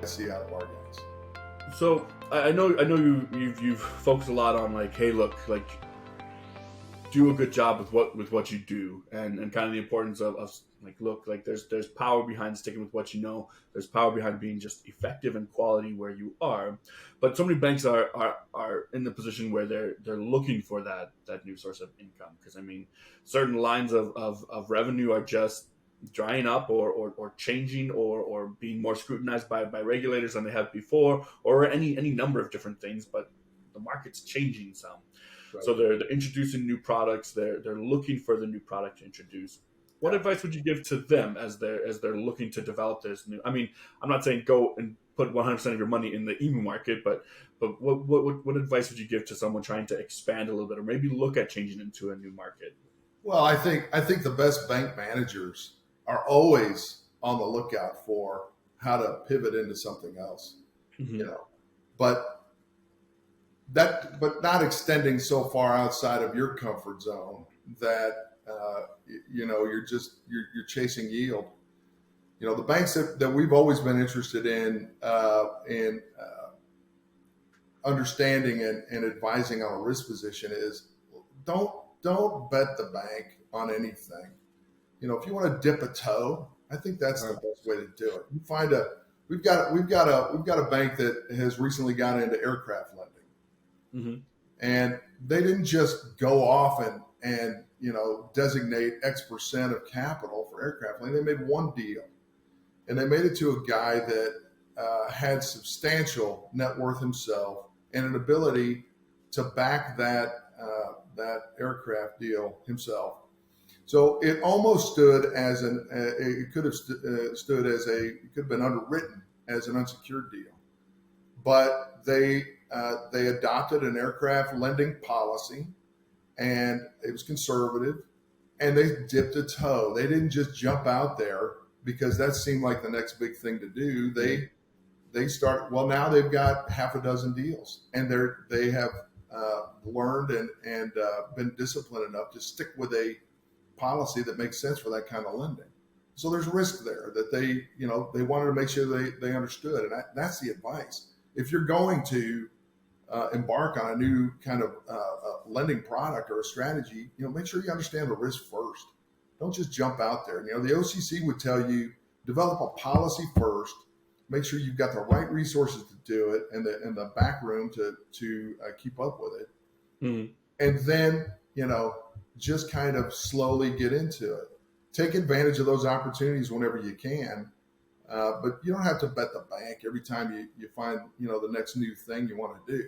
see out of our guys. So I know you've focused a lot on like, hey, look, like do a good job with what you do, and kind of the importance of like, look, like there's power behind sticking with what you know. There's power behind being just effective and quality where you are. But so many banks are in the position where they're looking for that new source of income, because I mean certain lines of revenue are just drying up or changing or being more scrutinized by regulators than they have before, or any number of different things. But the market's changing some, Right. so they're introducing new products. They're looking for the new product to introduce. What Yeah. advice would you give to them as they're looking to develop this new? I mean, I'm not saying go and put 100% of your money in the emu market, but what advice would you give to someone trying to expand a little bit, or maybe look at changing into a new market? Well, I think the best bank managers are always on the lookout for how to pivot into something else. You Mm-hmm. know, but but not extending so far outside of your comfort zone that you're chasing yield. The banks that we've always been interested in understanding and advising on a risk position is don't don't bet the bank on anything. If you want to dip a toe, I think that's the Right. best way to do it. You find a we've got a bank that has recently got into aircraft lending, Mm-hmm. and they didn't just go off and designate X percent of capital for aircraft lending. They made one deal, and they made it to a guy that had substantial net worth himself and an ability to back that aircraft deal himself. So it almost stood as it could have stood as it could have been underwritten as an unsecured deal, but they adopted an aircraft lending policy, and it was conservative, and they dipped a toe. They didn't just jump out there because that seemed like the next big thing to do. They start well. Now they've got half a dozen deals, and they have learned and been disciplined enough to stick with a policy that makes sense for that kind of lending. So there's risk there that they wanted to make sure they understood, and that's the advice. If you're going to embark on a new kind of lending product or a strategy, make sure you understand the risk first. Don't just jump out there. The OCC would tell you develop a policy first. Make sure you've got the right resources to do it and the back room to keep up with it, Mm-hmm. and then just kind of slowly get into it. Take advantage of those opportunities whenever you can, but you don't have to bet the bank every time you find the next new thing you want to do.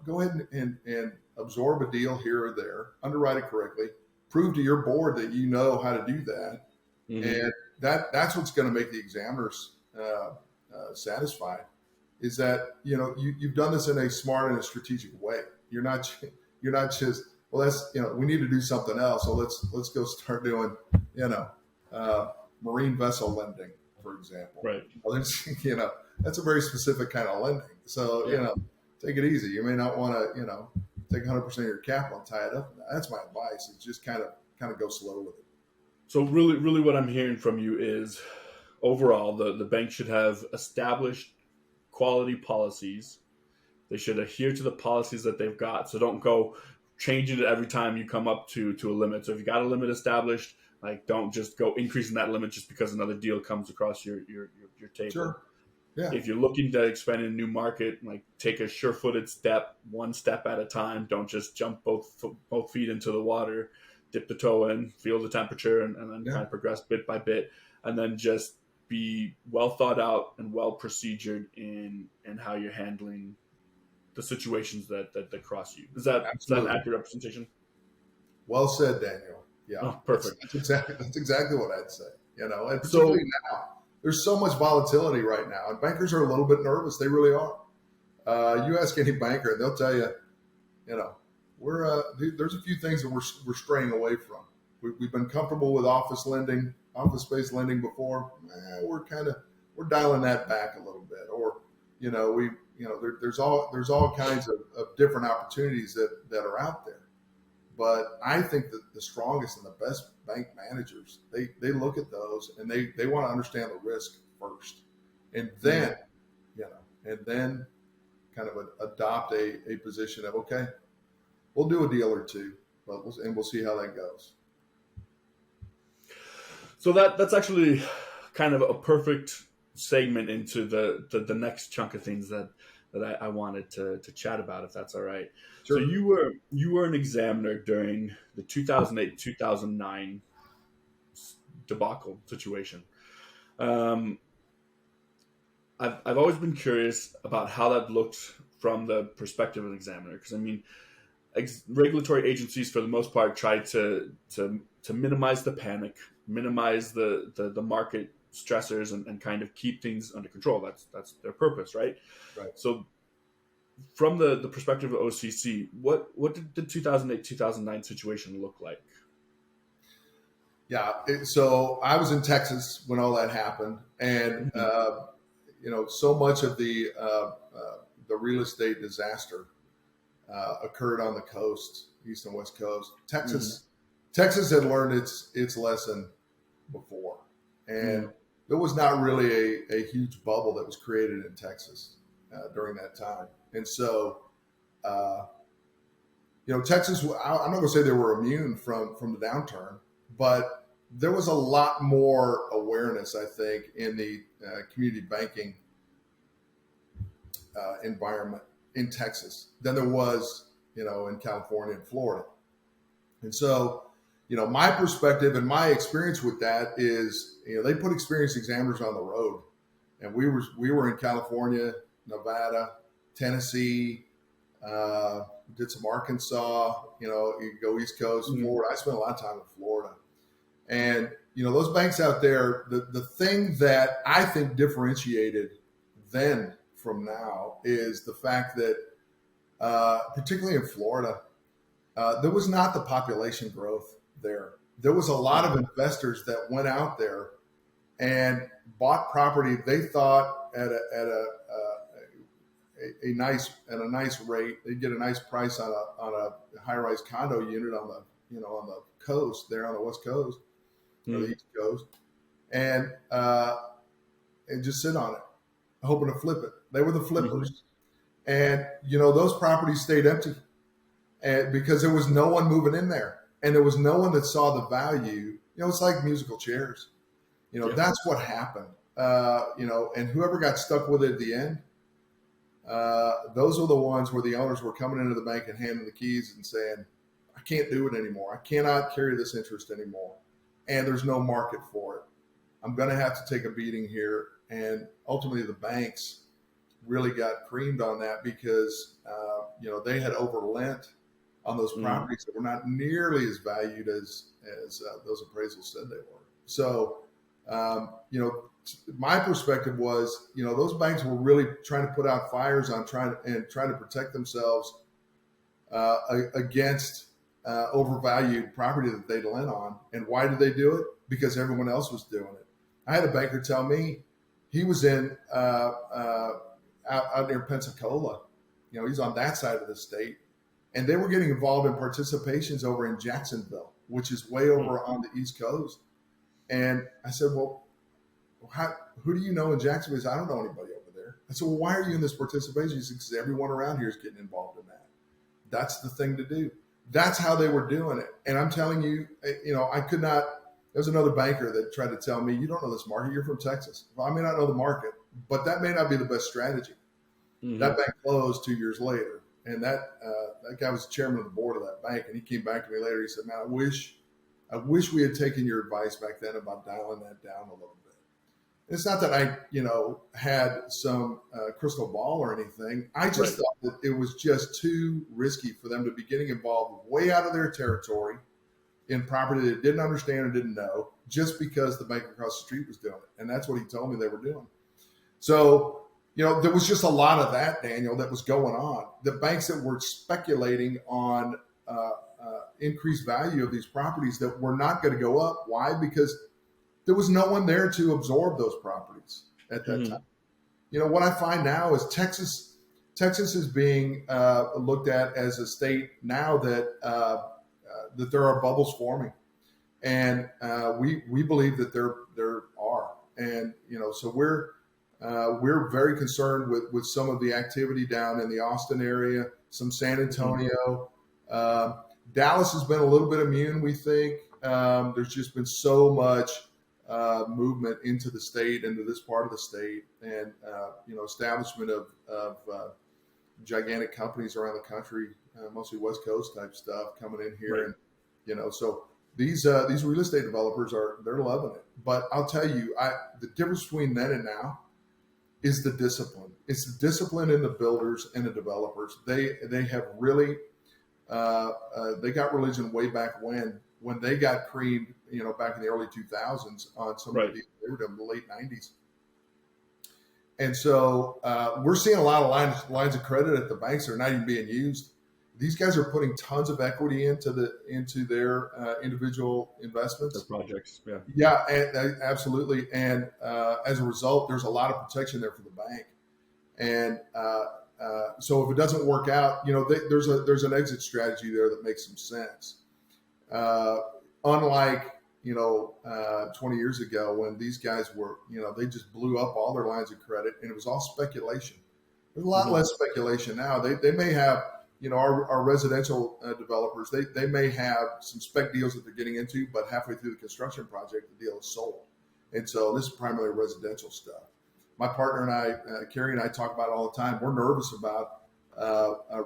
Go ahead and absorb a deal here or there, underwrite it correctly, prove to your board that you know how to do that, Mm-hmm. and that's what's going to make the examiners satisfied. Is that you've done this in a smart and a strategic way. You're not just, well, that's we need to do something else, so let's go start doing marine vessel lending, for example. Right. Well, that's a very specific kind of lending. So Yeah. take it easy. You may not want to take 100% of your capital and tie it up. That's my advice. Is just kind of go slow with it. So really, what I'm hearing from you is overall the bank should have established quality policies. They should adhere to the policies that they've got. So don't go changing it every time you come up to a limit. So if you got a limit established, like don't just go increasing that limit just because another deal comes across your table. Sure. Yeah. If you're looking to expand in a new market, like take a sure-footed step, one step at a time. Don't just jump both feet into the water, dip the toe in, feel the temperature, and then kind of progress bit by bit, and then just be well thought out and well procedured in how you're handling the situations that cross you. Is that an Absolutely. accurate representation? Well said, Daniel. Yeah, Oh, that's, perfect. that's exactly that's exactly what I'd say. And So, particularly now, there's so much volatility right now, and bankers are a little bit nervous. They really are. You ask any banker, and they'll tell you, there's a few things that we're straying away from. We've been comfortable with office lending, office-based lending before. We're dialing that back a little bit, or there's all kinds of different opportunities that are out there. But I think that the strongest and the best bank managers, they look at those and they want to understand the risk first, and then and then kind of adopt a position of, okay, we'll do a deal or two, but we'll see how that goes. So that's actually kind of a perfect segment into the next chunk of things that I wanted to chat about, if that's all right. So Sure. you were an examiner during the 2008-2009 debacle situation. I've always been curious about how that looked from the perspective of an examiner, because I mean, regulatory agencies for the most part try to minimize the panic, minimize the market stressors, and kind of keep things under control. That's their purpose, right? Right. So from the perspective of OCC, what did the 2008-2009 situation look like? Yeah, so I was in Texas when all that happened, and so much of the real estate disaster occurred on the coast, east and west coast. Texas had learned its lesson before, and there was not really a huge bubble that was created in Texas during that time. And so, Texas, I'm not going to say they were immune from the downturn, but there was a lot more awareness, I think, in the community banking environment in Texas than there was, in California and Florida. And so, my perspective and my experience with that is, they put experienced examiners on the road, and we were in California, Nevada, Tennessee, did some Arkansas, you go East Coast, Florida. I spent a lot of time in Florida. And, those banks out there, the thing that I think differentiated then from now is the fact that, particularly in Florida, there was not the population growth there. There was a lot of investors that went out there and bought property they thought at a nice rate. They'd get a nice price on a high-rise condo unit on the coast there on the West Coast or the East Coast, and just sit on it, hoping to flip it. They were the flippers, and those properties stayed empty, and because there was no one moving in there, and there was no one that saw the value. It's like musical chairs. That's what happened. And whoever got stuck with it at the end, those are the ones where the owners were coming into the bank and handing the keys and saying, I can't do it anymore. I cannot carry this interest anymore. And there's no market for it. I'm going to have to take a beating here. And ultimately the banks really got creamed on that because, they had overlent on those properties that were not nearly as valued as those appraisals said they were. So, my perspective was, those banks were really trying to put out fires on trying to protect themselves against overvalued property that they'd lent on. And why did they do it? Because everyone else was doing it. I had a banker tell me he was in out near Pensacola. He's on that side of the state, and they were getting involved in participations over in Jacksonville, which is way over on the East Coast. And I said, well, who do you know in Jacksonville? He said, I don't know anybody over there. I said, well, why are you in this participation? He said, because everyone around here is getting involved in that. That's the thing to do. That's how they were doing it. And I'm telling you, I could not. There's another banker that tried to tell me, you don't know this market. You're from Texas. Well, I may not know the market, but that may not be the best strategy. That bank closed 2 years later. And that guy was the chairman of the board of that bank. And he came back to me later. He said, man, I wish we had taken your advice back then about dialing that down a little bit. And it's not that I, had some crystal ball or anything. I just thought that it was just too risky for them to be getting involved way out of their territory in property they didn't understand or didn't know, just because the bank across the street was doing it. And that's what he told me they were doing. So, there was just a lot of that, Daniel, that was going on. The banks that were speculating on increased value of these properties that were not going to go up. Why? Because there was no one there to absorb those properties at that time. What I find now is Texas is being looked at as a state now that that there are bubbles forming, and we believe that there are, and so we're we're very concerned with some of the activity down in the Austin area, some San Antonio. Dallas has been a little bit immune, we think. There's just been so much movement into the state, into this part of the state, and establishment of gigantic companies around the country, mostly West Coast type stuff coming in here, Right. and so these real estate developers they're loving it. But I'll tell you, the difference between then and now is the discipline. It's the discipline in the builders and the developers. They have really they got religion way back when they got creamed, back in the early 2000s on some Right. of the deals they were doing in the late 90s. And so we're seeing a lot of lines of credit at the banks that are not even being used. These guys are putting tons of equity into their individual investments. The projects, yeah. Yeah, absolutely. And as a result, there's a lot of protection there for the bank. And so if it doesn't work out, there's an exit strategy there that makes some sense. Unlike 20 years ago when these guys were, they just blew up all their lines of credit and it was all speculation. There's a lot less speculation now. They may have, our residential developers, they may have some spec deals that they're getting into, but halfway through the construction project, the deal is sold. And so this is primarily residential stuff. My partner and I, Carrie and I, talk about it all the time. We're nervous about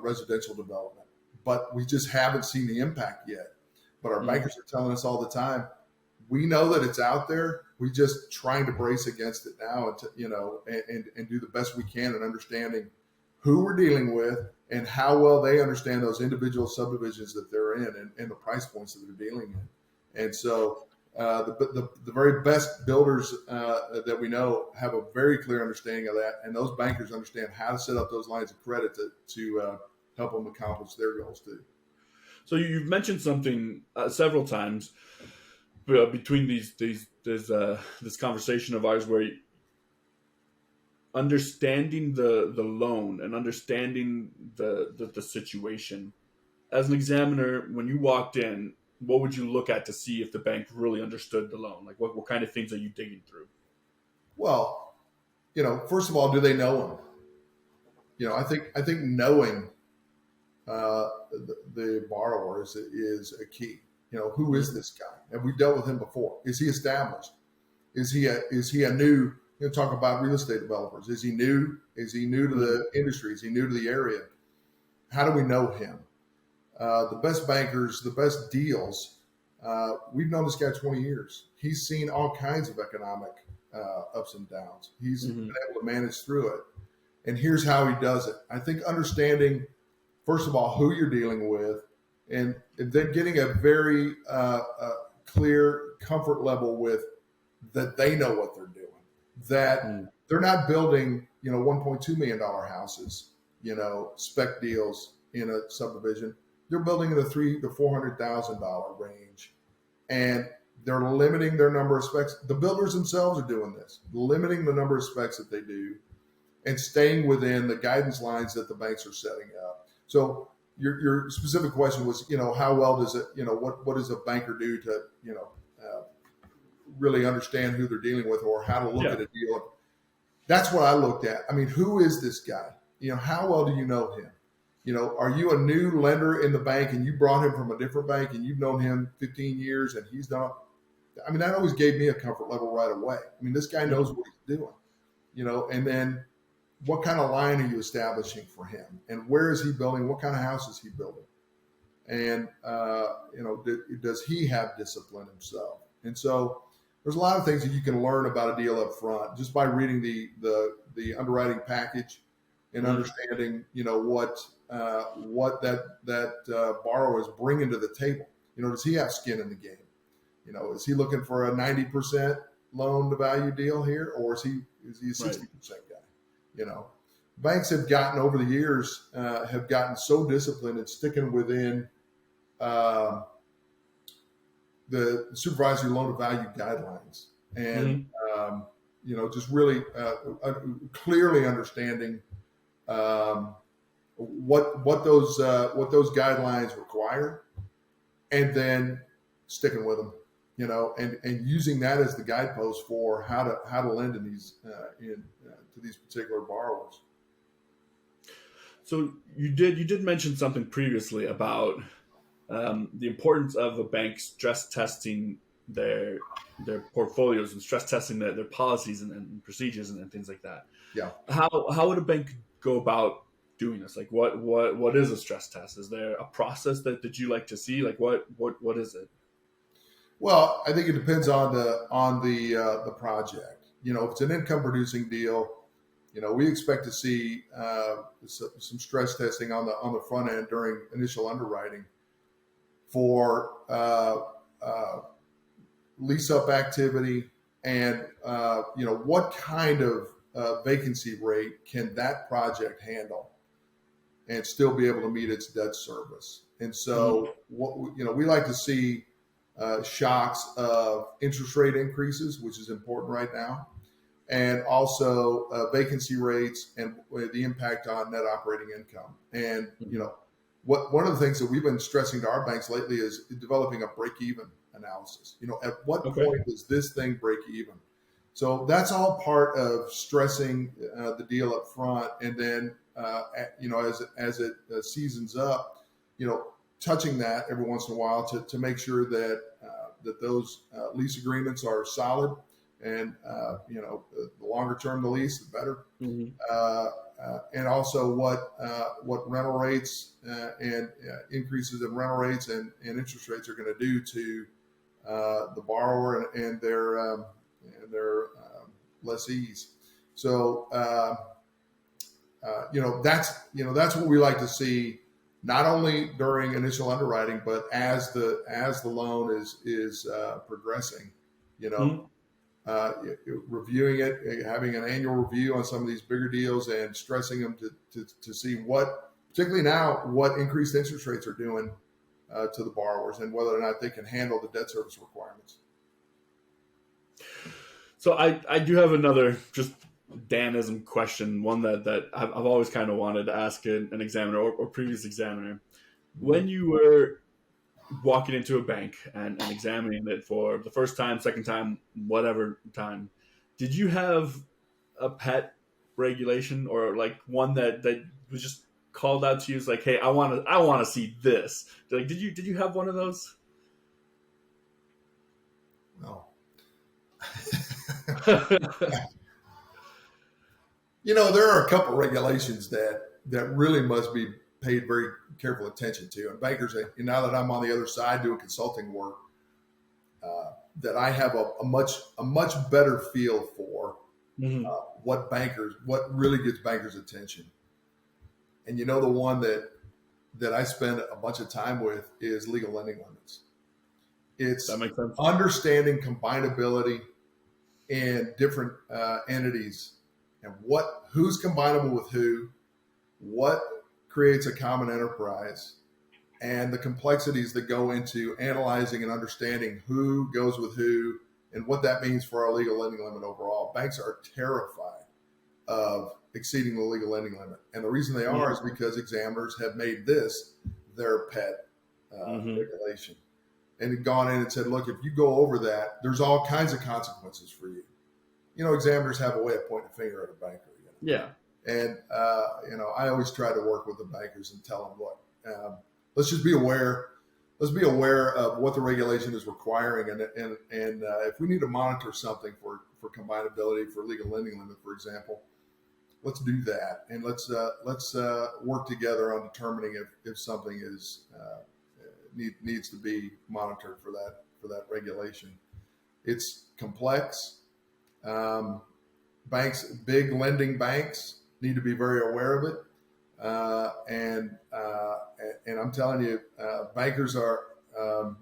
residential development, but we just haven't seen the impact yet. But our bankers are telling us all the time, we know that it's out there. We just trying to brace against it now, and do the best we can in understanding who we're dealing with and how well they understand those individual subdivisions that they're in and the price points that they're dealing in. And so the very best builders that we know have a very clear understanding of that, and those bankers understand how to set up those lines of credit to help them accomplish their goals too. So you've mentioned something several times between this conversation of ours, where understanding the loan and understanding the situation. As an examiner, when you walked in, what would you look at to see if the bank really understood the loan? Like what kind of things are you digging through? Well, first of all, do they know him? I think knowing the borrower is a key. Who is this guy? Have we dealt with him before? Is he established? Is he a new? Talk about real estate developers. Is he new? Is he new to the industry? Is he new to the area? How do we know him? The best bankers, the best deals. We've known this guy 20 years. He's seen all kinds of economic ups and downs. He's been able to manage through it. And here's how he does it. I think understanding, first of all, who you're dealing with, and then getting a very clear comfort level with that they know what they're doing, that they're not building, $1.2 million houses, spec deals in a subdivision. They're building in the $300,000 to $400,000 range, and they're limiting their number of specs. The builders themselves are doing this, limiting the number of specs that they do, and staying within the guidance lines that the banks are setting up. So your specific question was, how well does it, what does a banker do to, really understand who they're dealing with, or how to look at a deal? That's what I looked at. I mean, who is this guy? How well do you know him? Are you a new lender in the bank and you brought him from a different bank and you've known him 15 years and he's done? I mean, that always gave me a comfort level right away. I mean, this guy knows what he's doing, and then what kind of line are you establishing for him, and where is he building? What kind of house is he building? And, does he have discipline himself? And so there's a lot of things that you can learn about a deal up front just by reading the underwriting package and understanding, what that borrower is bringing to the table. Does he have skin in the game? Is he looking for a 90% loan to value deal here, or is he a 60% guy? Banks have gotten over the years, have gotten so disciplined and sticking within the supervisory loan to value guidelines, and just really clearly understanding what those guidelines require, and then sticking with them. and using that as the guidepost for how to lend in these to these particular borrowers. So you did mention something previously about the importance of a bank stress testing their portfolios and stress testing their policies and procedures and things like that. Yeah. How would a bank go about doing this? Like what is a stress test? Is there a process that you like to see? Like what is it? Well, I think it depends on the project. If it's an income producing deal, we expect to see some stress testing on the front end during initial underwriting for lease up activity and what kind of vacancy rate can that project handle and still be able to meet its debt service. And so we like to see shocks of interest rate increases, which is important right now, and also vacancy rates and the impact on net operating income. And one of the things that we've been stressing to our banks lately is developing a break-even analysis. At what point does this thing break even? So that's all part of stressing the deal up front, and then as it seasons up, touching that every once in a while to make sure that those lease agreements are solid, and the longer term the lease, the better. And also what rental rates and increases in rental rates and interest rates are going to do to the borrower and their lessees. So that's what we like to see, not only during initial underwriting, but as the loan is progressing. Reviewing it, having an annual review on some of these bigger deals, and stressing them to see particularly now, what increased interest rates are doing to the borrowers and whether or not they can handle the debt service requirements. So I do have another just Danism question, one that I've always kind of wanted to ask an examiner or previous examiner. When you were walking into a bank and examining it for the first time, second time, whatever time, did you have a pet regulation or like one that was just called out to you as like, hey, I want to see this? Like, did you have one of those? No. There are a couple of regulations that really must be paid very careful attention to. And bankers, now that I'm on the other side doing consulting work, that I have a much better feel for what really gets bankers' attention. And the one that I spend a bunch of time with is legal lending limits. It's that makes sense. Understanding combinability in different entities and who's combinable with who, what creates a common enterprise, and the complexities that go into analyzing and understanding who goes with who and what that means for our legal lending limit overall. Banks are terrified of exceeding the legal lending limit. And the reason they are is because examiners have made this their pet regulation and have gone in and said, look, if you go over that, there's all kinds of consequences for you. Examiners have a way of pointing a finger at a banker. Yeah. And, I always try to work with the bankers and tell them, look, let's just be aware. Let's be aware of what the regulation is requiring. And if we need to monitor something for combinability, for legal lending limit, for example, let's do that. And let's work together on determining if something needs to be monitored for that regulation. It's complex. Big lending banks need to be very aware of it. And I'm telling you, bankers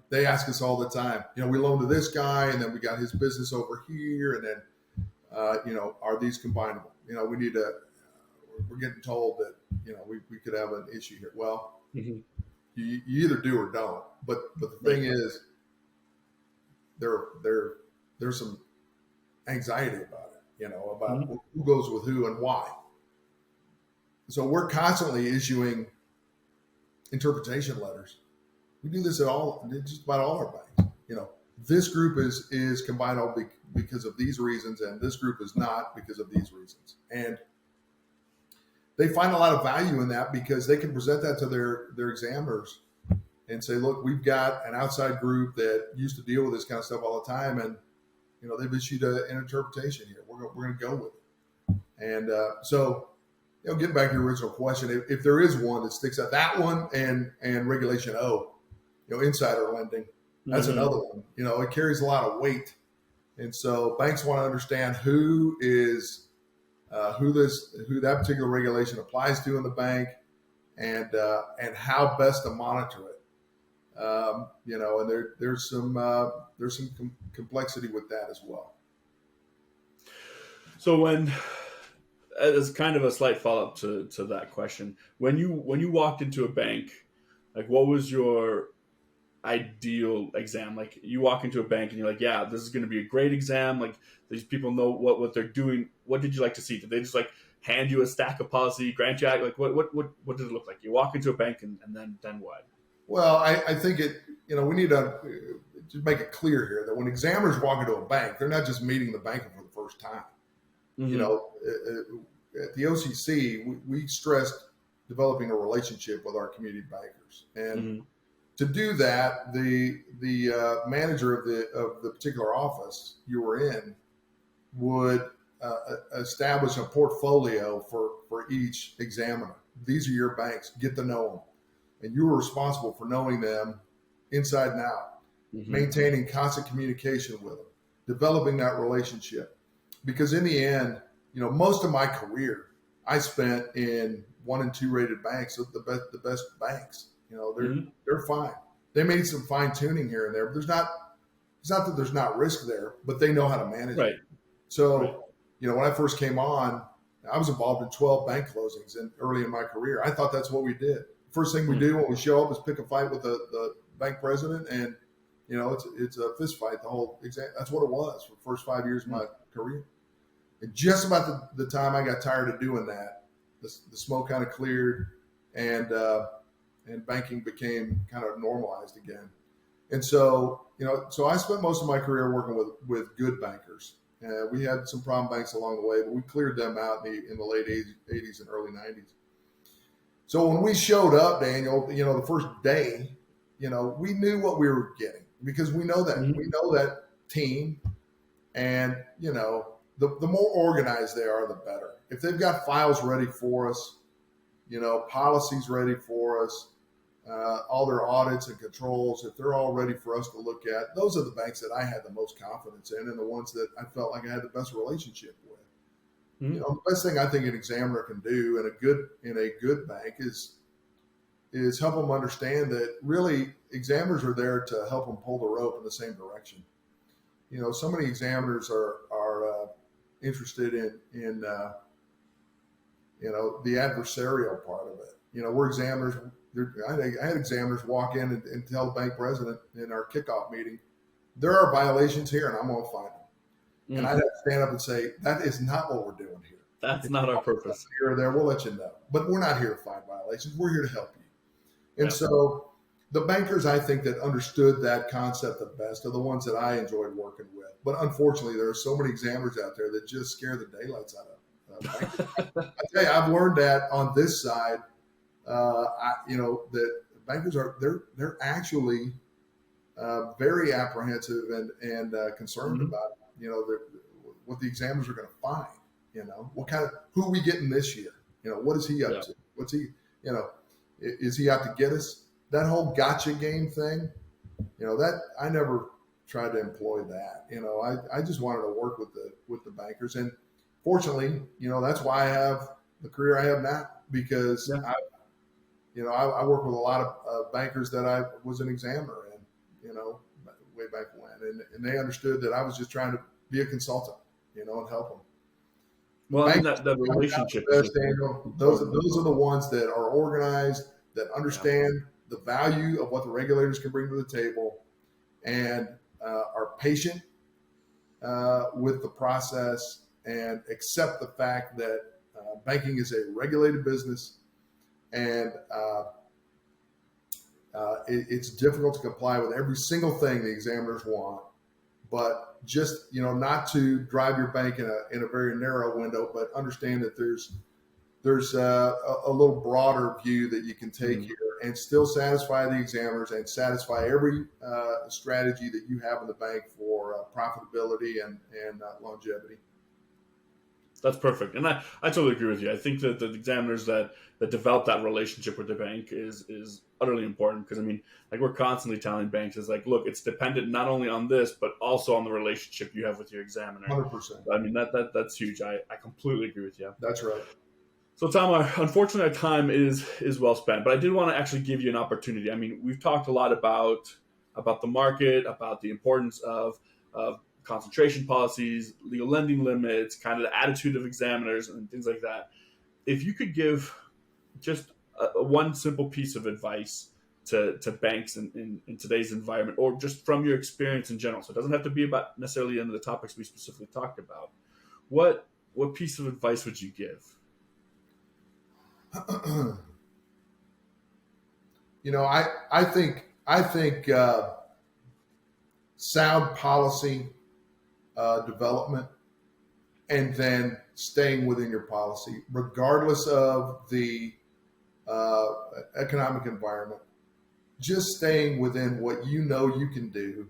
they ask us all the time, we loan to this guy and then we got his business over here. And then, are these combinable? We're getting told that, we could have an issue here. Well, you either do or don't. But the thing is, there's some anxiety about it, about who goes with who and why. So we're constantly issuing interpretation letters. We do this at just about all our banks. this group is combinable because of these reasons, and this group is not because of these reasons. And they find a lot of value in that because they can present that to their examiners and say, look, we've got an outside group that used to deal with this kind of stuff all the time, and they've issued an interpretation here. We're going to go with it. And so, getting back to your original question, if there is one that sticks out, that one and Regulation O, insider lending, that's another one. It carries a lot of weight, and so banks want to understand who that particular regulation applies to in the bank, and how best to monitor it. And there's some complexity with that as well. So when, as kind of a slight follow up to that question, when you walked into a bank, like what was your ideal exam? Like you walk into a bank and you're like, yeah, this is going to be a great exam. Like these people know what they're doing. What did you like to see? Did they just like hand you a stack of policy, grant you like what did it look like? You walk into a bank and then what? Well, I think we need to just make it clear here that when examiners walk into a bank, they're not just meeting the banker for the first time. Mm-hmm. At the OCC, we stressed developing a relationship with our community bankers, and to do that, the manager of the particular office you were in would establish a portfolio for each examiner. These are your banks. Get to know them. And you were responsible for knowing them inside and out, maintaining constant communication with them, developing that relationship. Because in the end, most of my career I spent in 1 and 2 rated banks, the best banks. They're fine. They made some fine tuning here and there, but it's not that there's not risk there, but they know how to manage it. So, when I first came on, I was involved in 12 bank closings early in my career. I thought that's what we did. First thing we do when we show up is pick a fight with the bank president, and it's a fist fight. The whole exam. That's what it was for the first 5 years of my career. And just about the time I got tired of doing that, the smoke kind of cleared, and banking became kind of normalized again. And so I spent most of my career working with good bankers. We had some problem banks along the way, but we cleared them out in the late 80s and early 90s. So when we showed up, Daniel, the first day, we knew what we were getting because we know that. We know that team, and, the more organized they are, the better. If they've got files ready for us, policies ready for us, all their audits and controls, if they're all ready for us to look at, those are the banks that I had the most confidence in and the ones that I felt like I had the best relationship with. The best thing I think an examiner can do in a good bank is help them understand that really examiners are there to help them pull the rope in the same direction. So many examiners are interested in the adversarial part of it. We're examiners. I had examiners walk in and tell the bank president in our kickoff meeting, there are violations here, and I'm going to find them. And I'd have to stand up and say, that is not what we're doing here. That's not our purpose. Here or there, we'll let you know. But we're not here to find violations. We're here to help you. And so the bankers, I think, that understood that concept the best are the ones that I enjoyed working with. But unfortunately, there are so many examiners out there that just scare the daylights out of bankers. I tell you, I've learned that on this side, that bankers they're actually very apprehensive and concerned about what the examiners are going to find. What kind of who are we getting this year? What is he up to? What's he? Is he out to get us? That whole gotcha game thing. That I never tried to employ that. I just wanted to work with the bankers, and fortunately, that's why I have the career I have now because I work with a lot of bankers that I was an examiner in, way back when, and they understood that I was just trying to be a consultant, and help them. Well, and that relationship. Those are the ones that are organized, that understand the value of what the regulators can bring to the table, and are patient with the process and accept the fact that banking is a regulated business, and It's difficult to comply with every single thing the examiners want, but just, not to drive your bank in a very narrow window, but understand that there's a little broader view that you can take here and still satisfy the examiners and satisfy every strategy that you have in the bank for profitability and longevity. That's perfect. And I totally agree with you. I think that the examiners that develop that relationship with the bank is utterly important, because, like, we're constantly telling banks is like, look, it's dependent not only on this, but also on the relationship you have with your examiner. 100%. That's huge. I completely agree with you. That's right. So, Tom, unfortunately, our time is well spent, but I did want to actually give you an opportunity. We've talked a lot about the market, about the importance of concentration policies, legal lending limits, kind of the attitude of examiners and things like that. If you could give just one simple piece of advice to banks in today's environment, or just from your experience in general, so it doesn't have to be about necessarily any of the topics we specifically talked about, what piece of advice would you give? I think sound policy development, and then staying within your policy, regardless of the economic environment. Just staying within what you can do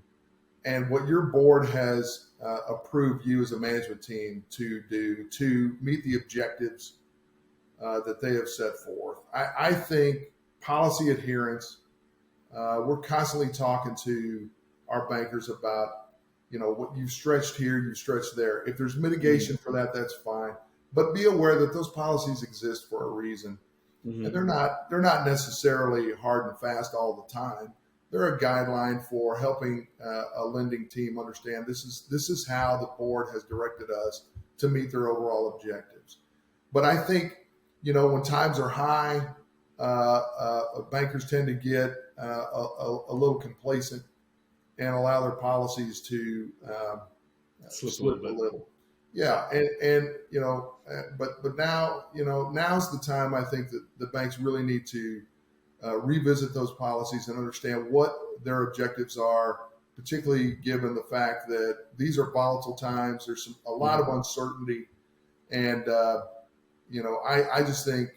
and what your board has approved you as a management team to do to meet the objectives that they have set forth. I think policy adherence, we're constantly talking to our bankers about, what you've stretched here, you've stretched there. If there's mitigation for that, that's fine. But be aware that those policies exist for a reason. And they're not necessarily hard and fast all the time. They're a guideline for helping a lending team understand this is how the board has directed us to meet their overall objectives. But I think, when times are high, bankers tend to get a little complacent and allow their policies to slip a little. Yeah, but now, now's the time I think that the banks really need to revisit those policies and understand what their objectives are, particularly given the fact that these are volatile times. There's a lot of uncertainty, and I just think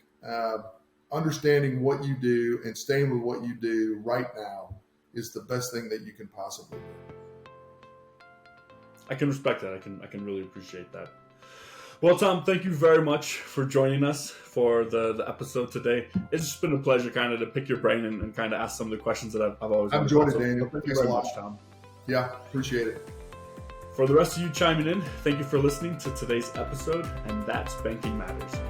understanding what you do and staying with what you do right now is the best thing that you can possibly do. I can respect that. I can really appreciate that. Well, Tom, thank you very much for joining us for the episode today. It's just been a pleasure kind of to pick your brain and kind of ask some of the questions that I've always I've enjoyed it, Daniel. Thank you very much, Tom. Yeah, appreciate it. For the rest of you chiming in, thank you for listening to today's episode, and that's Banking Matters.